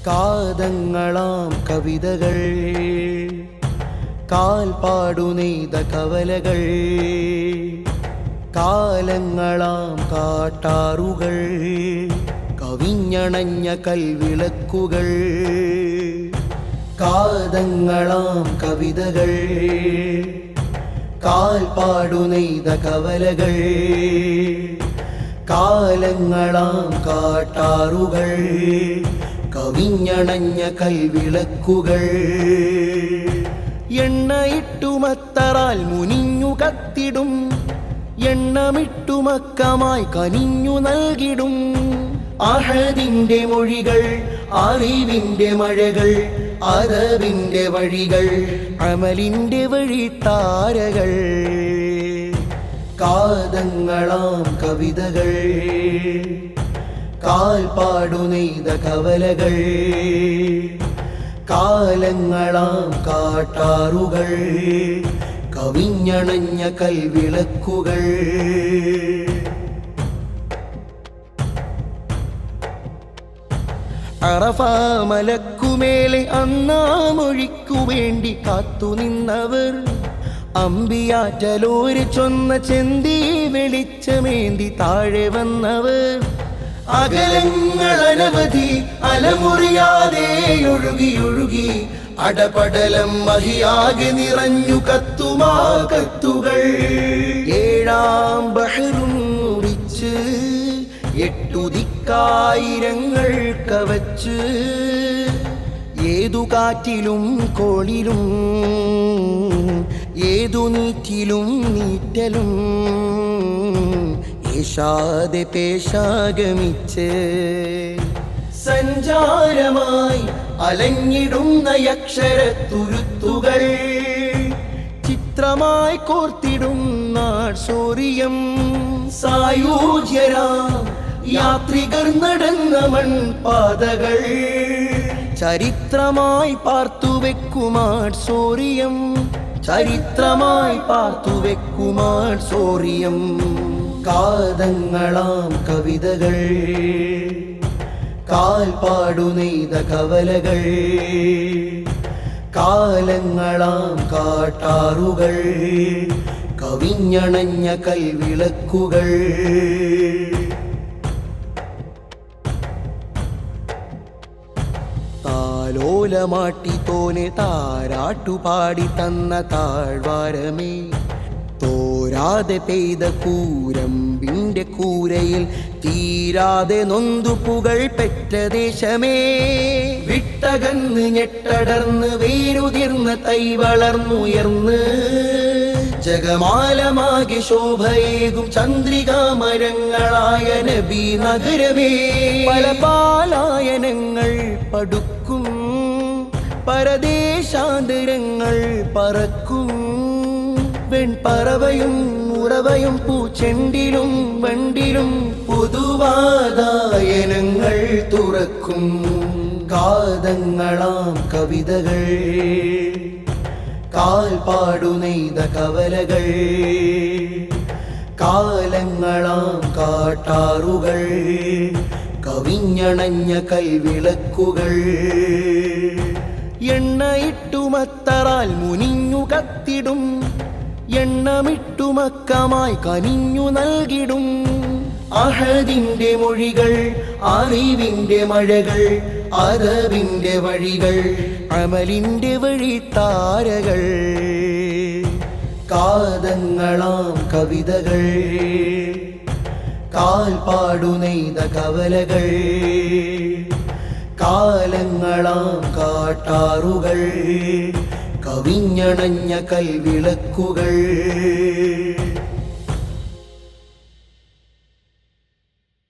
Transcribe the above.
കാതങ്ങളാം കവിതകൾ, കാൽപ്പാടു നെയ്ത കവലകൾ, കാലങ്ങളാം കാട്ടാറുകൾ, കവിഞ്ഞണഞ്ഞ കൽവിളക്കുകൾ. കാതങ്ങളാം കവിതകൾ, കാൽപ്പാടു നെയ്ത കവലകൾ, കാലങ്ങളാം കാട്ടാറുകൾ, കവിഞ്ഞണഞ്ഞ കൽവിളക്കുകൾ. എണ്ണയിട്ടുമത്തറാൽ മുനിഞ്ഞു കത്തിടും, എണ്ണമിട്ടുമക്കമായി കനിഞ്ഞു നൽകിടും. അഹദിന്റെ മൊഴികൾ, അറിവിന്റെ മഴകൾ, അദബിന്റെ വഴികൾ, അമലിന്റെ വഴിത്താരകൾ. കാതങ്ങളാം കവിതകൾ, കാൽപ്പാടു നെയ്ത കവലകൾ, കാലങ്ങളാം കാട്ടാറുകൾ, കവിഞ്ഞണഞ്ഞ കൽവിളക്കുകൾ. അറഫ മലക്കുമേലെ അന്നാമൊഴിക്കു വേണ്ടി കാത്തുനിന്നവർ, അമ്പിയാറ്റലോര് ചൊന്ന ചെന്തി വെളിച്ചമേന്തി താഴെ വന്നവർ. അകലങ്ങളനവധി അലമുറിയാതെ ഒഴുകിയൊഴുകി, അടപടലം മഹിയാകെ നിറഞ്ഞു കത്തുമാ കത്തുകൾ. ഏഴാം ബഹറും മുറിച്ച്, എട്ടു ദിക്കായിരങ്ങൾ കവച്ച്, ഏതു കാറ്റിലും കോളിലും, ഏതു നീറ്റിലും നീറ്റലും, ഏഷാതെ പേശാഗമിച്ച് സഞ്ചാരമായി അലഞ്ഞിടുന്ന അക്ഷരത്തുരുത്തുകൾ, ചിത്രമായി കോർത്തിടും നാട്സോറിയം. സായൂജ്യരാം യാത്രികർ നടന്ന മൺപാതകൾ, ചരിത്രമായി പാർത്തുവെക്കുമാട്സോറിയം, ചരിത്രമായി പാർത്തുവെക്കുമാട്സോറിയം. കാതങ്ങളാം കവിതകൾ, കാൽപ്പാടു നെയ്ത കവലകൾ, കാലങ്ങളാം കാട്ടാറുകൾ, കവിഞ്ഞണഞ്ഞ കൽവിളക്കുകൾ. താലോലമാട്ടി തോനെ താരാട്ടുപാടി തന്ന താഴ്വാരമേ, തോരാതെ പെയ്ത കൂരമ്പിന്റെ കൂരയിൽ തീരാതെ നൊന്തു പുകൾ പെറ്റ ദേശമേ. വിട്ടകന്ന് ഞെട്ടടർന്ന് വേരുതിർന്ന തൈ വളർന്നുയർന്ന്, ജഗമാലമാകെ ശോഭയേകും ചന്ദ്രികാമരങ്ങളായ നബി നഗരമേ. പല പാലായനങ്ങൾ പടുക്കും, പരദേശാന്തരങ്ങൾ പറക്കും. വെൺപറവയും ഉറവയും പൂച്ചെണ്ടിലും വണ്ടിലും പുതുവാതായനങ്ങൾ തുറക്കും. കാതങ്ങളാം കവിതകൾ, കാൽപ്പാടു നെയ്ത കവലകൾ, കാലങ്ങളാം കാട്ടാറുകൾ, കവിഞ്ഞണഞ്ഞ കൽവിളക്കുകൾ. എണ്ണയിട്ടുമത്തറാൽ മുനിഞ്ഞു കത്തിടും, എണ്ണമിട്ടുമക്കമായി കനിഞ്ഞു നൽകിടും. അഹദിന്റെ മൊഴികൾ, അറിവിന്റെ മഴകൾ, അദബിന്റെ വഴികൾ, അമലിന്റെ വഴിത്താരകൾ. കാതങ്ങളാം കവിതകൾ, കാൽപ്പാടു നെയ്ത കവലകൾ, കാലങ്ങളാം കാട്ടാറുകൾ, കവിഞ്ഞണഞ്ഞ കൽവിളക്കുകൾ.